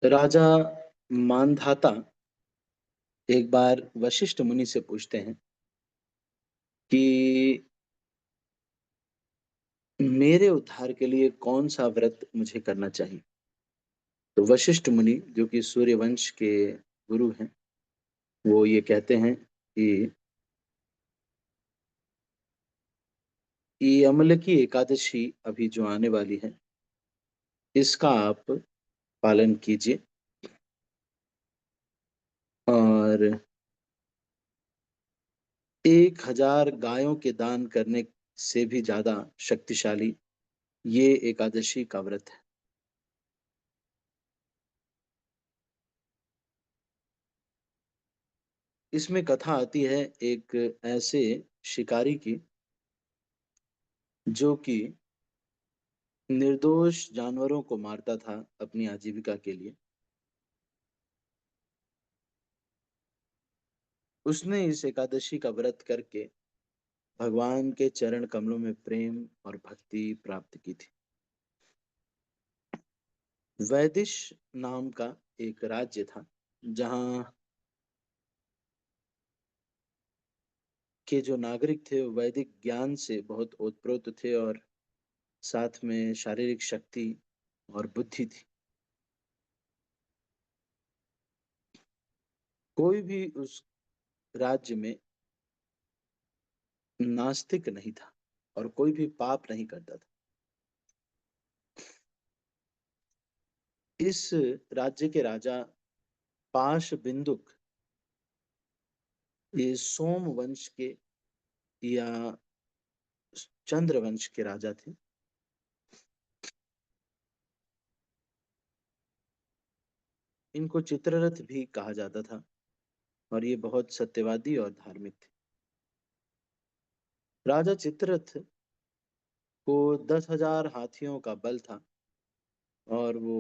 राजा मानधाता एक बार वशिष्ठ मुनि से पूछते हैं कि मेरे उद्धार के लिए कौन सा व्रत मुझे करना चाहिए। तो वशिष्ठ मुनि जो कि सूर्यवंश के गुरु हैं, वो ये कहते हैं कि ये अम्ल की एकादशी अभी जो आने वाली है, इसका आप पालन कीजिए और 1000 गायों के दान करने से भी ज्यादा शक्तिशाली ये एकादशी का व्रत है। इसमें कथा आती है एक ऐसे शिकारी की जो कि निर्दोष जानवरों को मारता था अपनी आजीविका के लिए। उसने इस एकादशी का व्रत करके भगवान के चरण कमलों में प्रेम और भक्ति प्राप्त की थी। वैदिश नाम का एक राज्य था जहाँ के जो नागरिक थे वो वैदिक ज्ञान से बहुत ओतप्रोत थे और साथ में शारीरिक शक्ति और बुद्धि थी। कोई भी उस राज्य में नास्तिक नहीं था और कोई भी पाप नहीं करता था। इस राज्य के राजा पाश बिंदुक ये सोम वंश के या चंद्र वंश के राजा थे। इनको चित्ररथ भी कहा जाता था और ये बहुत सत्यवादी और धार्मिक थे। राजा चित्ररथ को 10,000 हाथियों का बल था और वो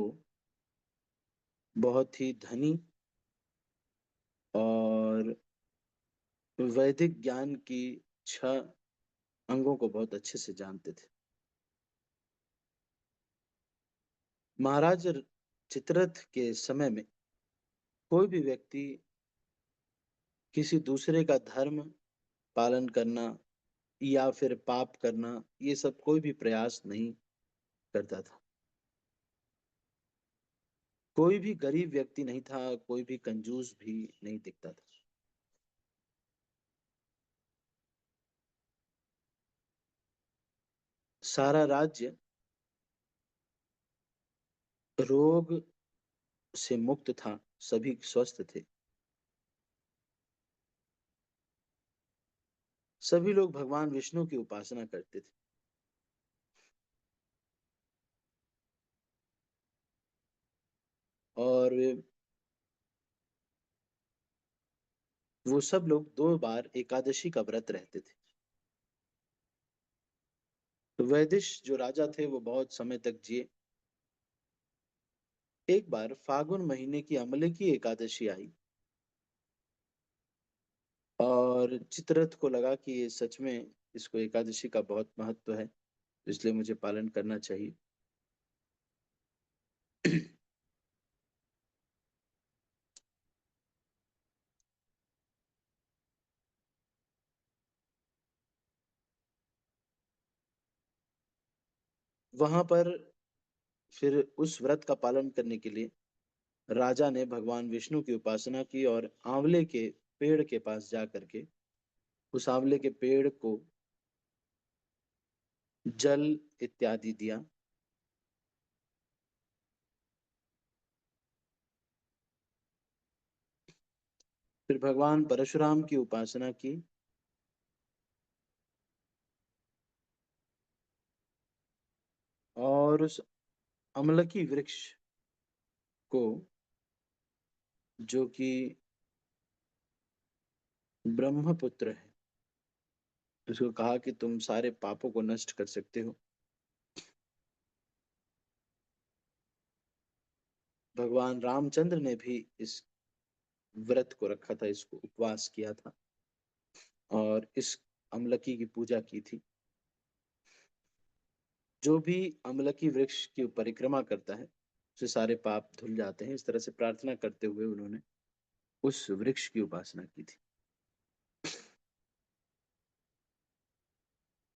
बहुत ही धनी और वैदिक ज्ञान की 6 अंगों को बहुत अच्छे से जानते थे। महाराज चित्ररथ के समय में कोई भी व्यक्ति किसी दूसरे का धर्म पालन करना या फिर पाप करना, ये सब कोई भी प्रयास नहीं करता था। कोई भी गरीब व्यक्ति नहीं था, कोई भी कंजूस भी नहीं दिखता था। सारा राज्य रोग से मुक्त था, सभी स्वस्थ थे। सभी लोग भगवान विष्णु की उपासना करते थे और वो सब लोग 2 बार एकादशी का व्रत रहते थे। तो वैदिश जो राजा थे वो बहुत समय तक जिए। एक बार फागुन महीने की अम्ल की एकादशी आई और चित्ररथ को लगा कि ये सच में इसको एकादशी का बहुत महत्व है, इसलिए मुझे पालन करना चाहिए। वहां पर फिर उस व्रत का पालन करने के लिए राजा ने भगवान विष्णु की उपासना की और आंवले के पेड़ के पास जा करके उस आंवले के पेड़ को जल इत्यादि दिया। फिर भगवान परशुराम की उपासना की और उस अमलकी वृक्ष को, जो कि ब्रह्मपुत्र है, उसको कहा कि तुम सारे पापों को नष्ट कर सकते हो। भगवान रामचंद्र ने भी इस व्रत को रखा था, इसको उपवास किया था और इस अमलकी की पूजा की थी। जो भी अमलकी वृक्ष की परिक्रमा करता है से सारे पाप धुल जाते हैं। इस तरह से प्रार्थना करते हुए उन्होंने उस वृक्ष की उपासना की थी।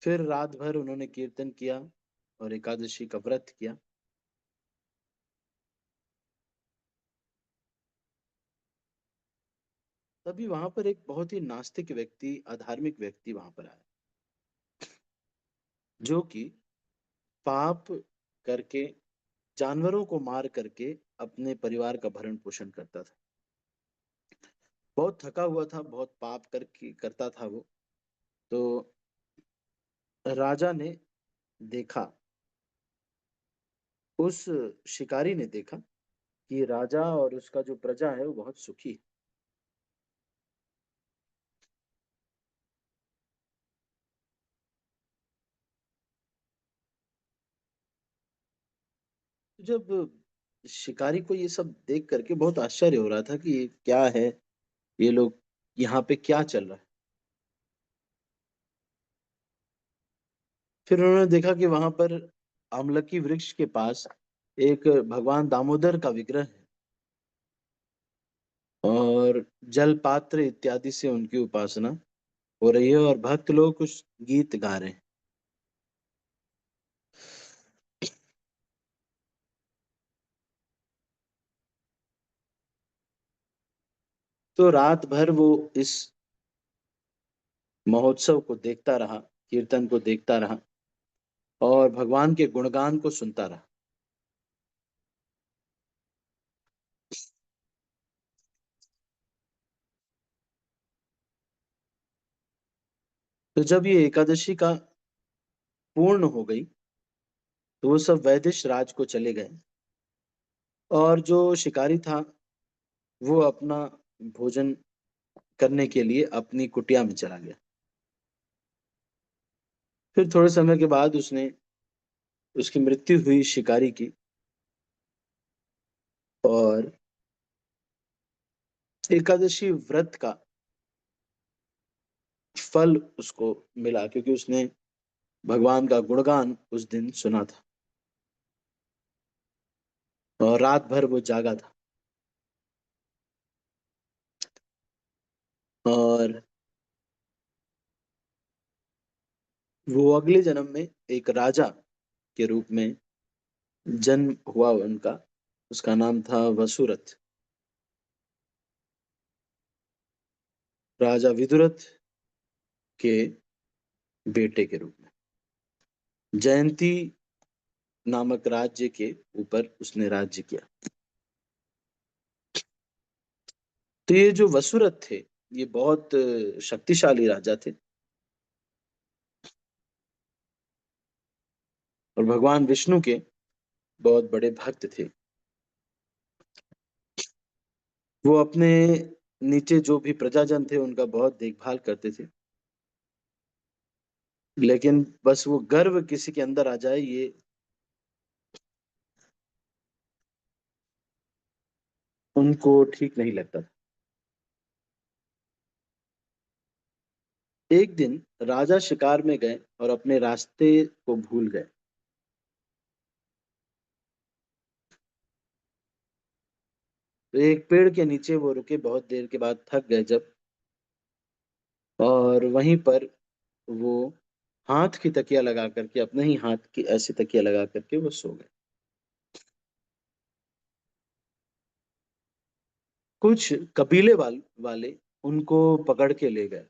फिर रात भर उन्होंने कीर्तन किया और एकादशी का व्रत किया। तभी वहां पर एक बहुत ही नास्तिक व्यक्ति, अधार्मिक व्यक्ति वहां पर आया, जो कि पाप करके, जानवरों को मार करके अपने परिवार का भरण पोषण करता था। बहुत थका हुआ था, बहुत पाप करके करता था वो। तो राजा ने देखा, उस शिकारी ने देखा कि राजा और उसका जो प्रजा है वो बहुत सुखी है। तो जब शिकारी को ये सब देख करके बहुत आश्चर्य हो रहा था कि ये क्या है, ये लोग यहाँ पे क्या चल रहा है। फिर उन्होंने देखा कि वहां पर आमलकी वृक्ष के पास एक भगवान दामोदर का विग्रह है, और जल पात्र इत्यादि से उनकी उपासना हो रही है, और भक्त लोग कुछ गीत गा रहे हैं। तो रात भर वो इस महोत्सव को देखता रहा, कीर्तन को देखता रहा, और भगवान के गुणगान को सुनता रहा। तो जब ये एकादशी का पूर्ण हो गई, तो वो सब वैदिश राज को चले गए, और जो शिकारी था वो अपना भोजन करने के लिए अपनी कुटिया में चला गया। फिर थोड़े समय के बाद उसने उसकी मृत्यु हुई शिकारी की, और एकादशी व्रत का फल उसको मिला, क्योंकि उसने भगवान का गुणगान उस दिन सुना था, और रात भर वो जागा था। और वो अगले जन्म में एक राजा के रूप में जन्म हुआ उनका। उसका नाम था वसुरथ, राजा विदुरथ के बेटे के रूप में। जयंती नामक राज्य के ऊपर उसने राज्य किया। तो ये जो वसुरथ थे, ये बहुत शक्तिशाली राजा थे, और भगवान विष्णु के बहुत बड़े भक्त थे। वो अपने नीचे जो भी प्रजाजन थे उनका बहुत देखभाल करते थे, लेकिन बस वो गर्व किसी के अंदर आ जाए, ये उनको ठीक नहीं लगता था। एक दिन राजा शिकार में गए और अपने रास्ते को भूल गए। तो एक पेड़ के नीचे वो रुके, बहुत देर के बाद थक गए जब, और वहीं पर वो हाथ की तकिया लगा करके, अपने ही हाथ की ऐसी तकिया लगा करके वो सो गए। कुछ कबीले वाले उनको पकड़ के ले गए।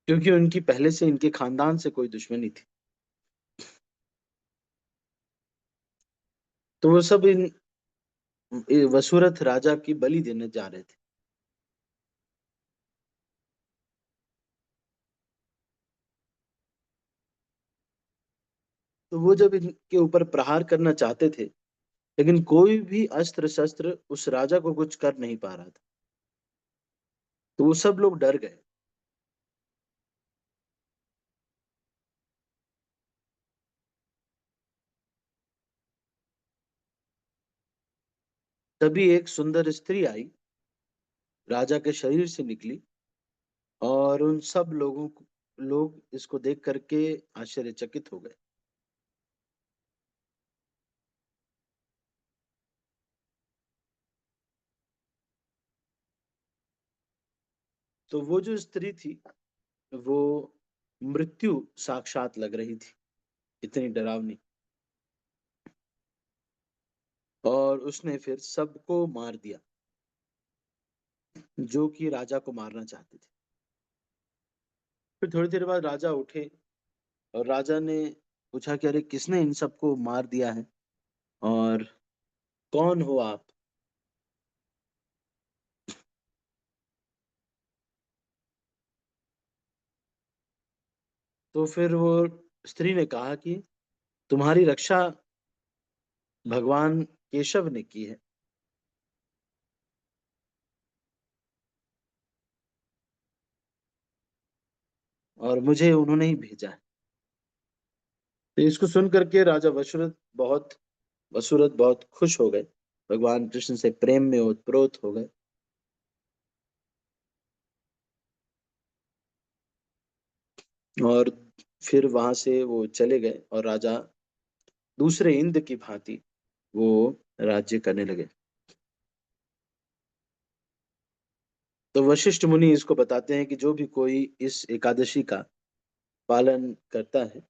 क्योंकि उनकी पहले से इनके खानदान से कोई दुश्मनी थी। तो वो सब इन वसुरथ राजा की बलि देने जा रहे थे। तो वो जब इनके ऊपर प्रहार करना चाहते थे, लेकिन कोई भी अस्त्र शस्त्र उस राजा को कुछ कर नहीं पा रहा था। तो वो सब लोग डर गए। तभी एक सुंदर स्त्री आई, राजा के शरीर से निकली, और उन सब लोग इसको देख करके आश्चर्यचकित हो गए। तो वो जो स्त्री थी, वो मृत्यु साक्षात लग रही थी, इतनी डरावनी। और उसने फिर सबको मार दिया जो कि राजा को मारना चाहते थे। फिर थोड़ी देर बाद राजा उठे, और राजा ने पूछा कि अरे किसने इन सबको मार दिया है, और कौन हो आप? तो फिर वो स्त्री ने कहा कि तुम्हारी रक्षा भगवान केशव ने की है, और मुझे उन्होंने ही भेजा है। तो इसको सुन करके राजा वसुरत बहुत खुश हो गए, भगवान कृष्ण से प्रेम में ओतप्रोत हो गए। और फिर वहां से वो चले गए, और राजा दूसरे इंद्र की भांति वो राज्य करने लगे। तो वशिष्ठ मुनि इसको बताते हैं कि जो भी कोई इस एकादशी का पालन करता है,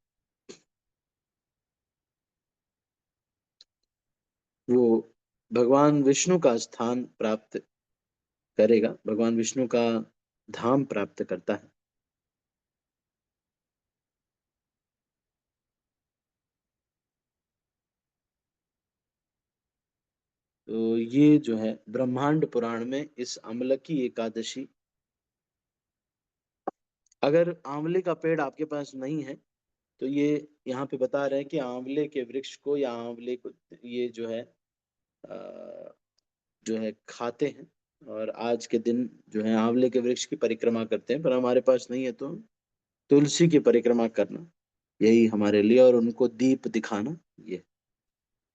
वो भगवान विष्णु का स्थान प्राप्त करेगा, भगवान विष्णु का धाम प्राप्त करता है। तो ये जो है ब्रह्मांड पुराण में इस अम्लकी एकादशी, अगर आंवले का पेड़ आपके पास नहीं है, तो ये यहाँ पे बता रहे हैं कि आंवले के वृक्ष को या आंवले को ये जो है खाते हैं, और आज के दिन जो है आंवले के वृक्ष की परिक्रमा करते हैं। पर हमारे पास नहीं है, तो तुलसी की परिक्रमा करना यही हमारे लिए, और उनको दीप दिखाना, ये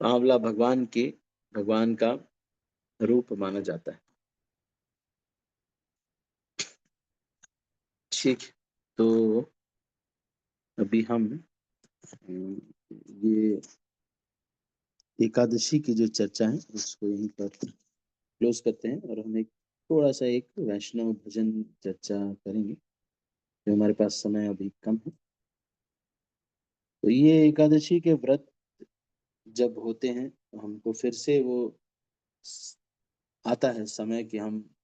आंवला भगवान का रूप माना जाता है। ठीक है। तो अभी हम ये एकादशी की जो चर्चा है उसको यहीं पर क्लोज करते हैं, और हम एक थोड़ा सा एक वैष्णव भजन चर्चा करेंगे, जो हमारे पास समय अभी कम है। तो ये एकादशी के व्रत जब होते हैं, तो हमको फिर से वो स- आता है समय कि हम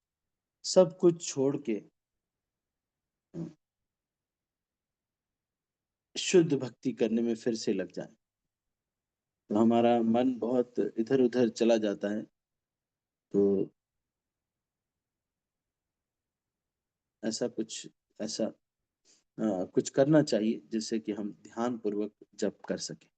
सब कुछ छोड़ के अ, शुद्ध भक्ति करने में फिर से लग जाए। तो हमारा मन बहुत इधर उधर चला जाता है, तो ऐसा कुछ ऐसा कुछ करना चाहिए जिससे कि हम ध्यान पूर्वक जप कर सकें।